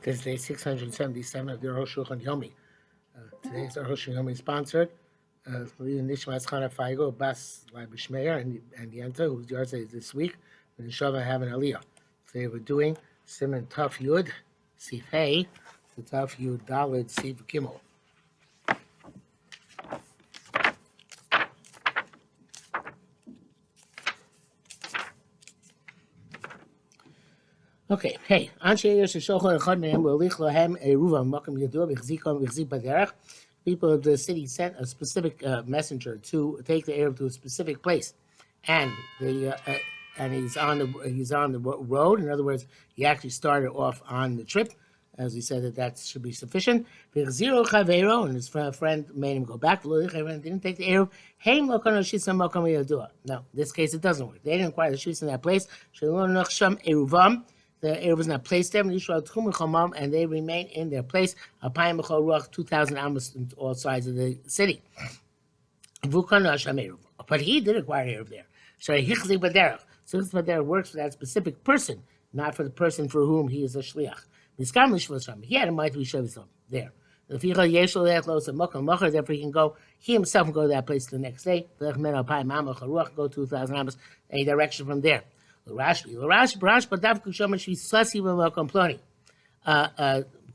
This is day 677 of the Arukh HaShulchan Yomi. Today's Arukh HaShulchan Yomi sponsored Nishmas Chana Feigo, Bas Bishmeyer, and Yenta, whose yard is this week. And Shava have an Aliyah. Today we're doing Simon Tuf Yud, Sif Hey, the Tuf Yud Dalid Sif Gimel. Okay, hey, Anshe Shoshocho Echad Mehem Ulich Lohem Eruva Makom Yadua V'Chzikom V'Chzik Baderech. People of the city sent a specific messenger to take the Arab to a specific place, and he's on the road. In other words, he actually started off on the trip, as he said that should be sufficient. V'Chziro Chavero, and his friend made him go back. Didn't take the Arab. Hey, Mokono Shisa Makom Yadua. No, in this case it doesn't work. They didn't acquire the shus in that place. Shalom Nachsham Eruvam. The Arab was not placed there, and they remain in their place. 2,000 amos on all sides of the city. But he did acquire Arab there. So Baderech works for that specific person, not for the person for whom he is a shliach. He had a mind to be shevizom there. Therefore he can go, he himself can go to that place the next day. Go 2,000 amos, a direction from there. Rashi, but Dav Kushoman she sussy v'makom ploni.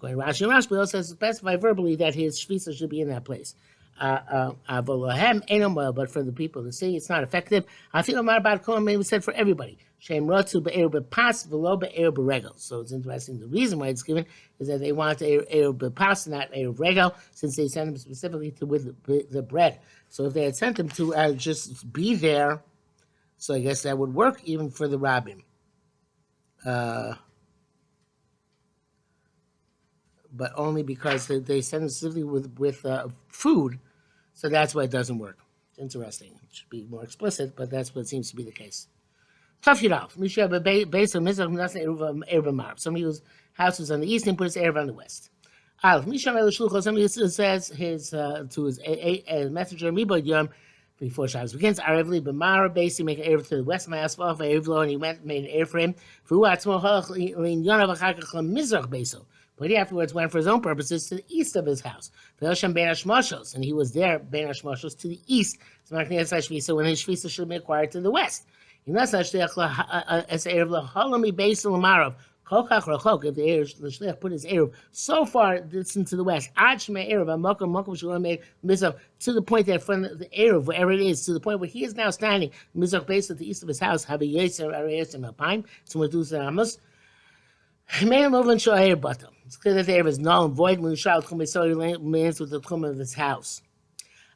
Rashi also specify verbally that his shvisa should be in that place. But for the people of the city, it's not effective. I feel about Kohen maybe said for everybody. Shem rotzu be'er be'pas v'lo be'er be'regel. So it's interesting. The reason why it's given is that they want er be'pas, not er regel, since they sent him specifically to with the bread. So if they had sent him to just be there. So I guess that would work even for the rabbin. But only because they send it specifically with food, so that's why it doesn't work. It's interesting. It should be more explicit, but that's what seems to be the case. Tough Yudaf. Somebody whose house was on the east and put his Erev on the west. Somebody who says to his messenger, before Shabbos begins, Arevli B'mara basically make an Erev to the west, my asphalt for Erev and he made an Erev for him. But he afterwards went for his own purposes to the east of his house. And he was there, Ben Hashmoshos, to the east. So when his shvisa should be acquired to the west. If the shliach put his Erev so far distant to the west, to the point that from the Erev, wherever it is, to the point where he is now standing, mizrach based at the east of his house, have a yeser arayes and alpine, so Medusa Amos. He made him over and show Erev bottom. It's clear that the Erev is null and void when you shout Chum so he lands with the Chum of his house.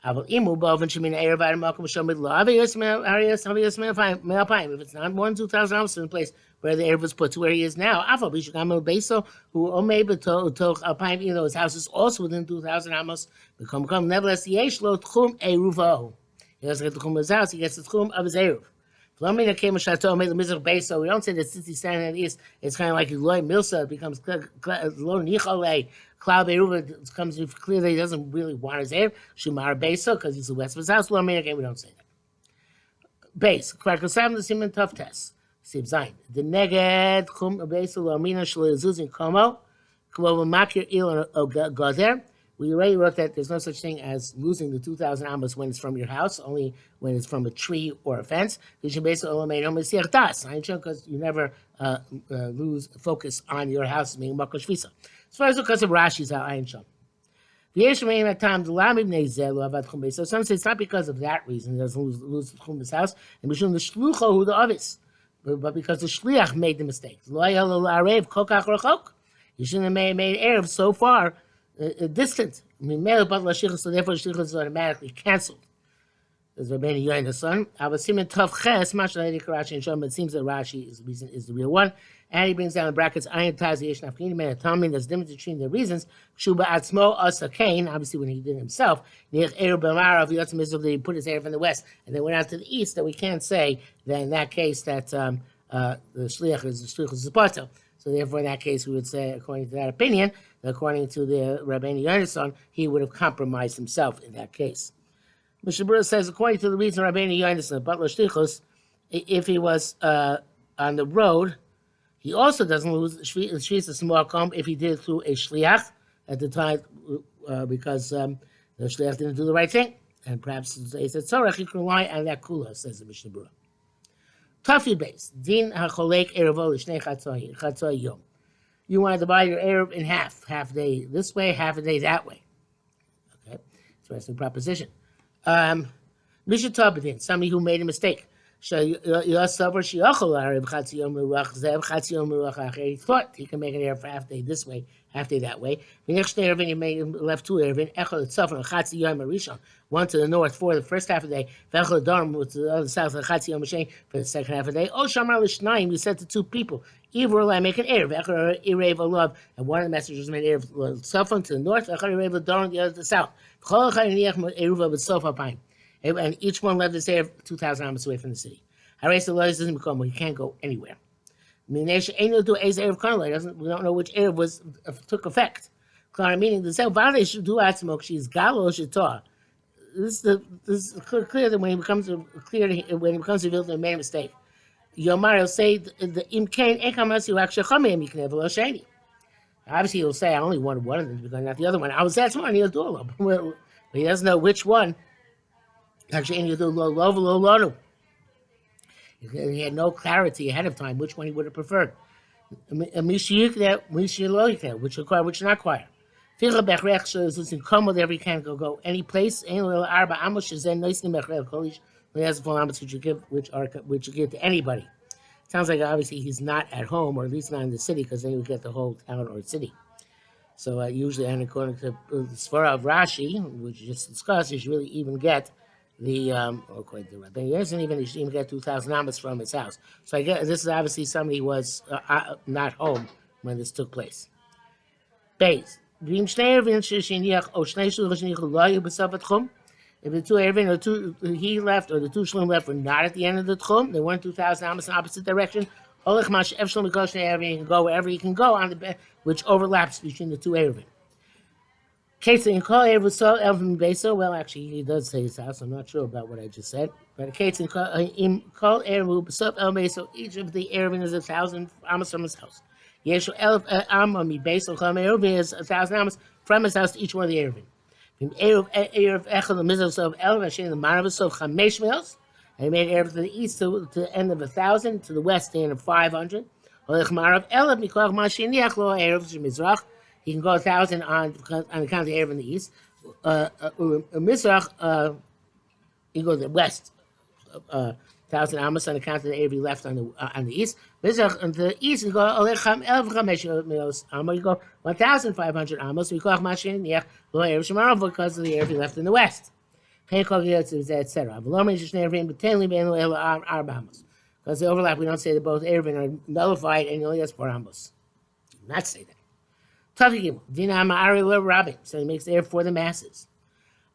If it's not more than 2,000 amos in the place where the Erev was put to where he is now, even though his house is also within 2,000 amos, nevertheless, he doesn't get the Chum of his house, he gets the Chum of his Erev. So we don't say that since he's standing in the east, it's kind of like Eloi Milsa, it becomes Lo Nichale, Cloud Beruva comes clear that he doesn't really want his air. Shumar Beso, because he's the west of his house. We don't say that. Base. Kvarkosam the Simon tough test. Sib Zain. The Neged, Chum Beso, Lomina, Shalazuzin Como, Kvo Makir Il Gozer. We already wrote that there's no such thing as losing the 2,000 amos when it's from your house, only when it's from a tree or a fence. Because you never lose focus on your house being Makosh Visa. As far as because of Rashi's Ayin Sham. So some say it's not because of that reason he doesn't lose his house, and the Shlucho who the Avis, but because the Shliach made the mistake. You shouldn't have made Erev so far distant. So therefore the Shliach is automatically cancelled. There's Rabbeinu Yoin's son. It seems that Rashi is the real one. And he brings down the brackets, Ayin Tazi Yesh Nafkini, man, Talmud, there's a difference between the reasons. Shuba Atzmo Asa Kain, obviously when he did himself, Nech Erev B'marav, Yotzim Israel, he put his Erev in the west, and then went out to the east, that we can't say that in that case that the Shliach is Zapato. So therefore in that case we would say, according to that opinion, that according to the Rabbeinu Yoin's son, he would have compromised himself in that case. Mishabura says, according to the reason Rabbeinu Yoin's son, Butler Shlichus, if he was on the road, He also doesn't lose Shvis a small comb if he did it through a shliach at the time, because the shliach didn't do the right thing, and perhaps he said tzorach, he can rely on that kula, says the Mishnah Berurah. Tafi base din hacholek erevo l'shnei chatzoi yom. You want to divide your erev in half a day this way, half a day that way. Okay, it's a resting proposition. Mishatabedin, somebody who made a mistake. He thought he can make an error for half a day this way, half a day that way. He left two erevin, one to the north for the first half of the day, one to the other south for the second half of the day. We said to two people, either will I make an erev, and one of the messengers made erev to the north, the other to the south. And each one left this area 2,000 amos away from the city. Harayis the doesn't become, he can't go anywhere. We don't know which area took effect. Meaning the Zelvade should do atzmok, she's galo shitah. This is clear that when it becomes revealed that he made a mistake. Yomar will say the imkain ekamas you actually chamim you can have a sheni. Obviously he'll say I only wanted one of them because not the other one. I was that smart, he'll do all of them. But he doesn't know which one. Actually, he had no clarity ahead of time which one he would have preferred. Which require, which not require. Whatever he can go any place. He has full amos which you give to anybody. Sounds like obviously he's not at home, or at least not in the city, because then you get the whole town or city. So usually, and according to the Svara of Rashi, which you just discussed, you should really even get the according to Rabbi, he doesn't even get 2,000 amos from his house. So I guess this is obviously somebody who was not home when this took place. Base. If the two erevin or two he left or the two shlim left were not at the end of the tchum, they weren't 2,000 amos in opposite direction. He can go wherever he can go on the which overlaps between the two erevin. Case in call erev so elvin beso. Well, actually, he does say his house. I'm not sure about what I just said, but case in call erev so elvin beso. Each of the erevin is 1,000 amos from his house. Yeshu elf am mi beso kol erevin is 1,000 amos from his house to each one of the erevin. Erev echad the mizos of elvin shein the maravos of chamesh mils. And he made erev to the east to the end of 1,000, to the west the end of 500. Olech marav elv mikoach mashiniach lo erev shemizrach. He can go 1,000 on account of the erev in the east. Mizrach, he goes to the west. 1,000 amos on account of the erev he left on the east. Mizrach on the east, he go olecham elv chamesh mils. You go 1,500 amos. We call mashiniach lo erev shemarav because of the erev he left in the west. Because the overlap, we don't say that both erevin are nullified and you only has 4 amos. Do not say that. Tafi Dina Ma'ari Rabbin, so he makes the erev for the masses.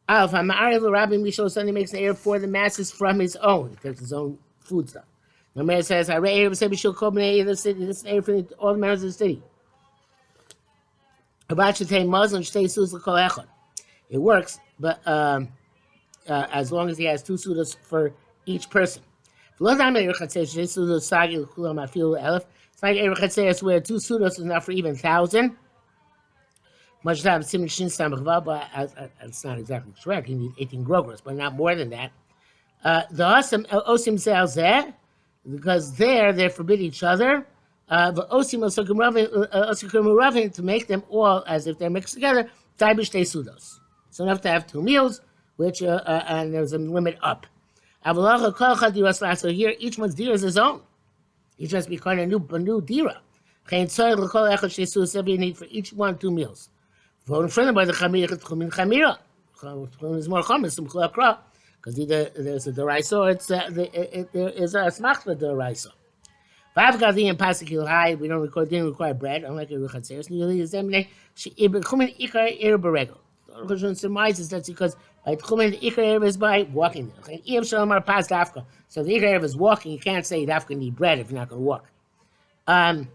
Alf Ma'ari Rabbin, we show Sunday makes the erev for the masses from his own. He takes his own food stuff. The man says, I read erev said we should come in the city. This is erev for all the members of the city. About Shetei Muslim Shetei Sus L'Kol Echad. It works, but as long as he has 2 sudas for each person. It's like Arukh HaShulchan where 2 sudas is not for even 1,000. Much time but it's not exactly correct. You need 18 grogros, but not more than that. The osim zelzeh, because they forbid each other. The osim osakum to make them all as if they're mixed together. Taibish te sudos. So enough to have 2 meals, which and there's a limit up. So here, each one's dira is his own. Each has to be kind of a new dira. You need for each one 2 meals. Voting for them by the chamira is more chamis because there's a deraisa, there is a smachta deraisa. Five got the pasuk high. We didn't require bread, unlike Arukh HaShulchan. Arukh HaShulchan surmises that's because by tchumen the ikar erev is by walking. So the ikar erev is walking. You can't say dafka need bread if you're not going to walk. Von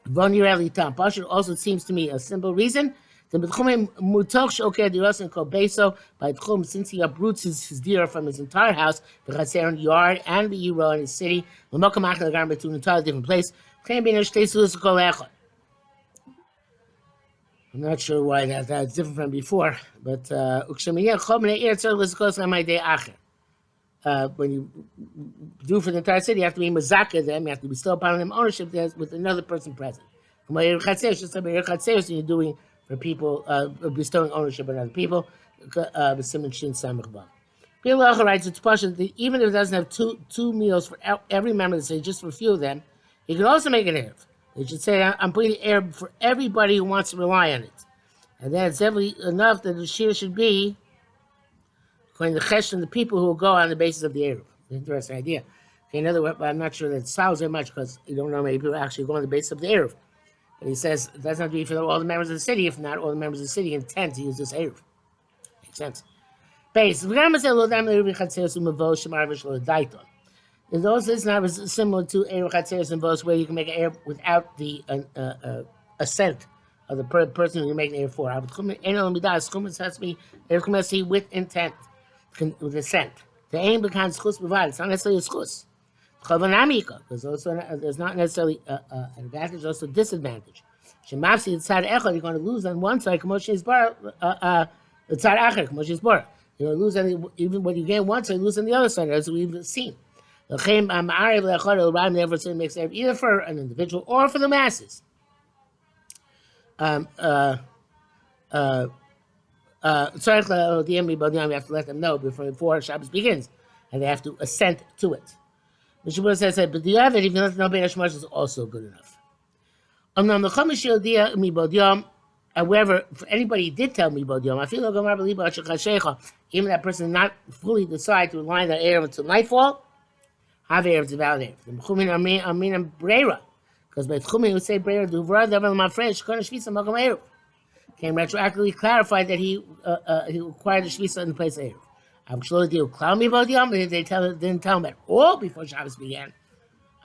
Yereli Tam Pashut also seems to me a simple reason. The B'tchumen Mutoch Shokeh Diras Kol Beso by Tchum, since he uproots his deer from his entire house, the Chatzer yard and the Yiro in his city, L'mokam Achel Gam to an entirely different place. I'm not sure why that's different from before, but when you do for the entire city, you have to be mazaka them, you have to bestow upon them ownership with another person present. You're doing for people, bestowing ownership on other people. Pilacha writes, it's possible that even if it doesn't have two meals for every member, say just for a few of them, you can also make an Erev. You should say, I'm putting an Erev for everybody who wants to rely on it. And then it's definitely enough that the shir should be according to the chesh and the people who will go on the basis of the Erev. Interesting idea. Okay, in other words, I'm not sure that it sounds very much because you don't know many people actually go on the basis of the Erev. But he says it doesn't have to be for all the members of the city. If not, all the members of the city intend to use this Erev. Makes sense. Base. It also is not similar to Erev Chatzeres and Vos, where you can make an Erev without the assent of the person who you're making Erev for. It has to be Erev with intent, with assent. The aim becomes chus b'vad. It's not necessarily a chus. Because also there's not necessarily an advantage, also a disadvantage. Shemafsi tzad echad, you're going to lose on one side. K'moshe isbar, tzad acher, k'moshe isbar. You're going to lose on even when you gain one side, you lose on the other side, as we've seen. Therefore, makes either for an individual or for the masses. You have to let them know before Shabbos begins, and they have to assent to it. Mishabur says that, but the other, if you let them know Bein Hashmash, is also good enough. However, for anybody who did tell me about Yom, I feel like even that person not fully decide to align that Erev until nightfall, have Erev to valid Erev. Because by Tchumin would say Breira Duvra, Devel Mafresh, Kona Shvisa Makam Erev. Can retroactively clarify that he required the Shvisa in the place of Erev. I'm sure they will clown me about Yom, but they didn't tell him at all before Shabbos began.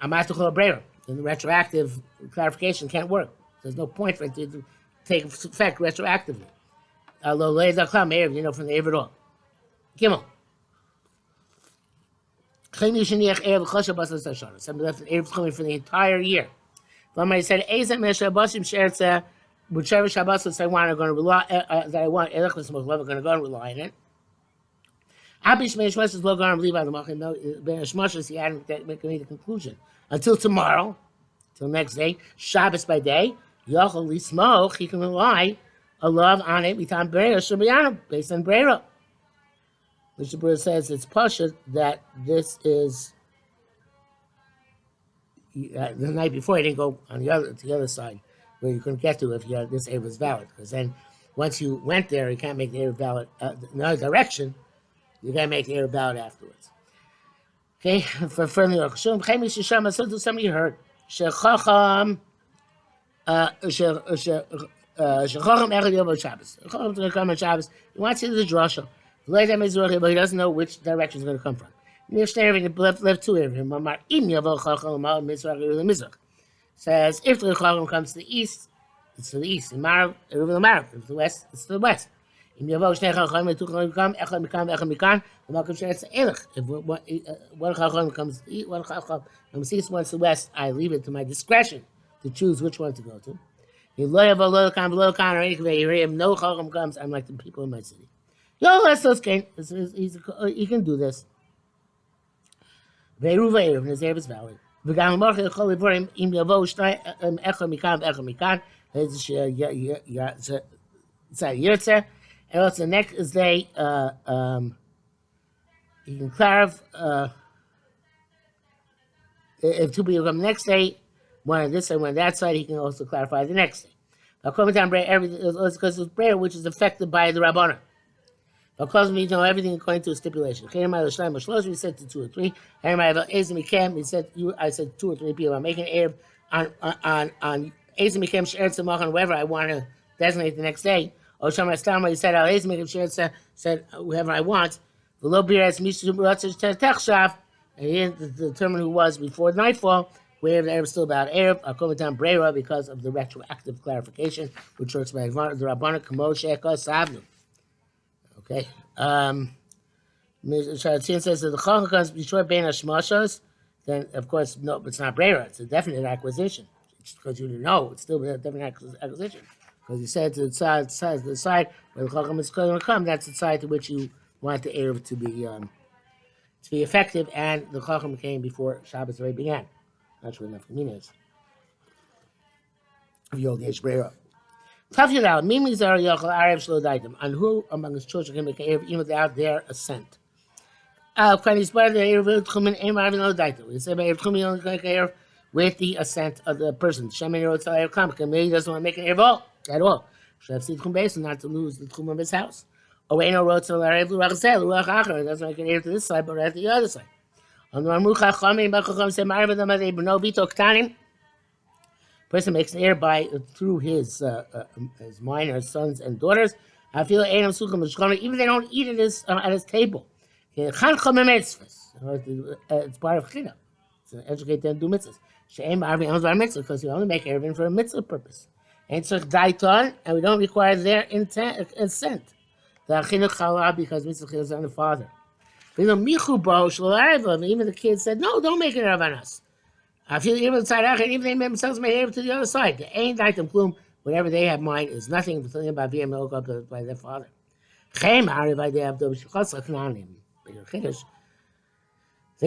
I'm at the Breira. Then the retroactive clarification can't work. There's no point for it to take effect retroactively. Although later from the Erev at all. Gimel. Somebody left an Erev coming for the entire year. Somebody said, whichever Shabbos I want, I'm going to rely that I want. I'm going to go and rely on it. Abish Meishmash is going to leave out the Machim. No, Beishmash he hadn't made the conclusion until tomorrow, till next day, Shabbos by day. Yochel Lismoch, he can rely a love on it. Mitam Breira Shabbayana, based on Breira. Mr. Brewer says it's Pasha that this is the night before. He didn't go on the other side where you couldn't get to if this Erev was valid. Because then once you went there, you can't make the Erev valid in the other direction. You got to make the Erev valid afterwards. Okay, for further Arukh somebody heard Shechacham Shechacham Echad Yom Shabbos. Shechacham is going to come on Shabbos. He wants to see the drasha. But he doesn't know which direction it's going to come from. Left two Erev. Says if the Chacham comes to the east, it's to the east. In Marav, Erev Marav. If the west, it's to the west. If one Chacham comes to the east, one Chacham comes to the east, one to the west, I leave it to my discretion to choose which one to go to. If no Chacham comes, I'm like the people in my city. Yo, let's he can do this. Ve'eruv Erev, his Erev is valid. V'gam Morch Echol Ivorim im Yavo Shnai Echol Mikan it's Yirtze. And also the next day, you can clarify if two people come the next day, one on this side, one on that side, he can also clarify the next day. Because it's prayer which is affected by the Rabbana. Because we know everything according to a stipulation. We said to 2 or 3. We said I said 2 or 3 people. I'm making Erev on Ezim Mikem Sheretz Machan, whoever I want to designate the next day. Or Shamar Stamar, he said Ezim Mikem Sheretz said whoever I want. The low beer as Mishu Ratzich Techshav, and he didn't determine who was before nightfall. Where the Erev is still about Erev, Akomatam Breira, because of the retroactive clarification, which works by the Rabbana Kamo Sheka Savnu. Okay. Sharatzian says that the Chacham comes before Bein Hashmashos. then of course no, it's not brera. It's a definite acquisition. Just because you didn't know, it's still a definite acquisition. Because you said to the side where the chacham is going to come. That's the side to which you want the eruv to be effective, and the chacham came before Shabbos already began. Not sure enough is. Of Yod Yesh brera. Tough it out. Mimi zar yochel arev shlo daitem. And who among his children can make an eruv even without their assent? When he's part of the eruv tchumen aim arvin lo daitem. We say by eruv tchumen you only can make an eruv with the assent of the person. Shemin wrote to eruv kam. Maybe he doesn't want to make an eruv at all. Should have seen tchum base not to lose the tchum of his house. Oeno wrote to eruv luach zel luach acher. It doesn't make an eruv to this side, but right at the other side. On the Arukh HaShulchan b'chacham say marvin the madei b'no bito ktanim. Person makes an heir by through his minor sons and daughters. I feel even they don't eat at his table. It's part of china. To educate them to do mitzvahs. Because we only make erevin for a mitzvah purpose. And so daiton, and we don't require their consent. The chinuch challah because mitzvah is on the father. Even the kids said, "No, don't make it erev on us." I feel even they themselves may have to the other side. The ain't item gloom, whatever they have mine is nothing about being milk up by their father. They can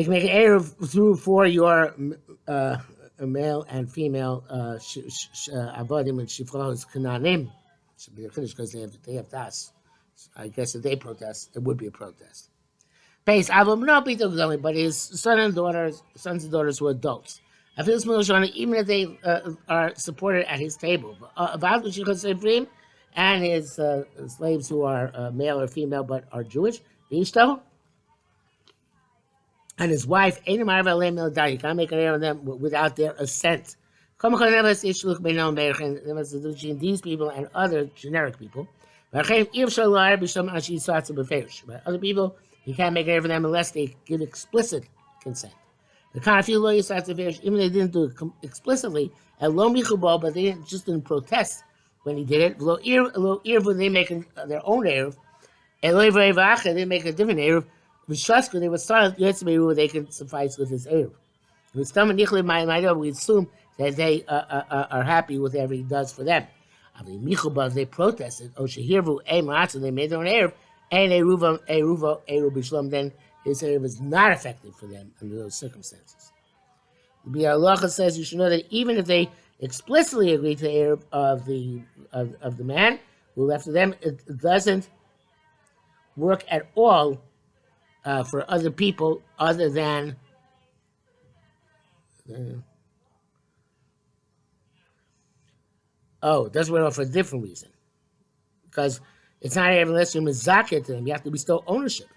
make an heir through for your male and female avodim and shifros kananim. Should be finished because they have das. I guess if they protest, it would be a protest. Base Avon not be the but his sons and daughters were adults. I feel small even if they are supported at his table. And his slaves who are male or female but are Jewish, and his wife, you can't make an heir on them without their assent. These people and other generic people. Other people, you can't make an heir for them unless they give explicit consent. The kind of few even they didn't do it explicitly, but they didn't protest when he did it. They make their own eruv, they make a different eruv. They were silent. They can suffice with his eruv. We assume that they are happy with whatever he does for them. They protested. They made their own eruv, and eruv then his eruv is not effective for them under those circumstances. The halacha says you should know that even if they explicitly agree to the eruv of the man who left to them, it doesn't work at all for other people other than it doesn't work for a different reason. Because it's not unless you're mizakeh to them. You have to bestow ownership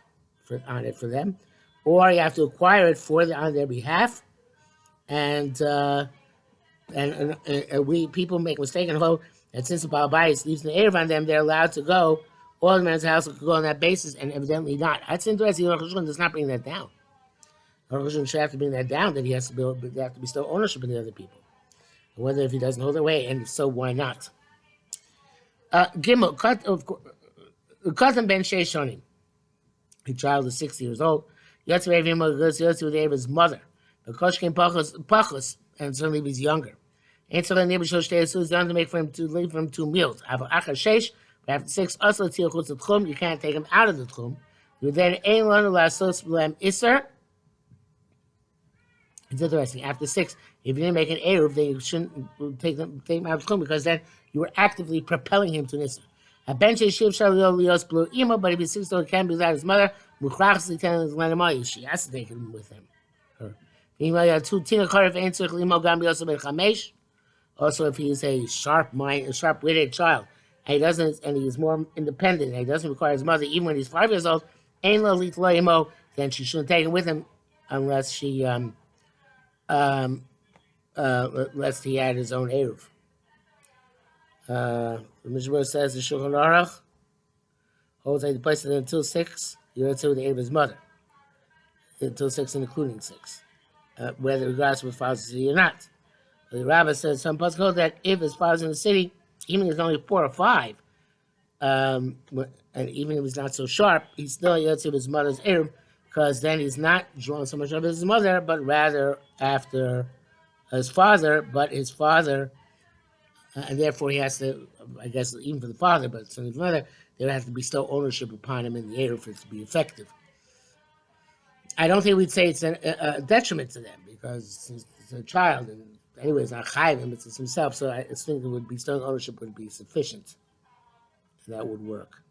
on it for them, or you have to acquire it on their behalf. And we people make a mistake and hope that since the Baal Bayis leaves the eruv on them, they're allowed to go. All the man's house could go on that basis, and evidently not. That's interesting. Arukh HaShulchan does not bring that down. Arukh HaShulchan should have to bring that down, that he has to bestow ownership on the other people. And whether if he doesn't hold their way, and if so, why not? Gimel, Katan ben Sheishonim. The child is 60 years old. Yotze with his mother. Because came pachos, and certainly if he's younger. And so the neighbor shows down to make for him to leave from 2 meals. After 6, also you can't take him out of the tchum. You then ain't learn to last so iser. It's interesting. After 6, if you didn't make an eruv, then you shouldn't take him out of the tchum because then you were actively propelling him to an iser. A bench is shiv shalios blue emo, but if he's 6, it can't be without his mother. She has to take him with him. Also, if he is a sharp-witted child, and he is more independent, and he doesn't require his mother, even when he's 5 years old, then she shouldn't take him with him unless he lest he had his own eruv. The Mishnah says the Shulchan Aruch holds that the place until 6, you don't say with the eruv of his mother. Until 6 and including 6. Whether regardless of his father's city or not. The rabbi says some poskim hold that if his father's in the city, even if he's only 4 or 5, and even if he's not so sharp, he's still Yotze of his mother's eruv because then he's not drawn so much of his mother, but rather after his father. But his father, and therefore he has to, I guess, even for the father, but certainly for the mother, they would have to bestow ownership upon him in the heir for it to be effective. I don't think we'd say it's a detriment to them because it's a child, and anyway, it's not chayvim, it's himself. So I think it would bestowing ownership would be sufficient. That would work.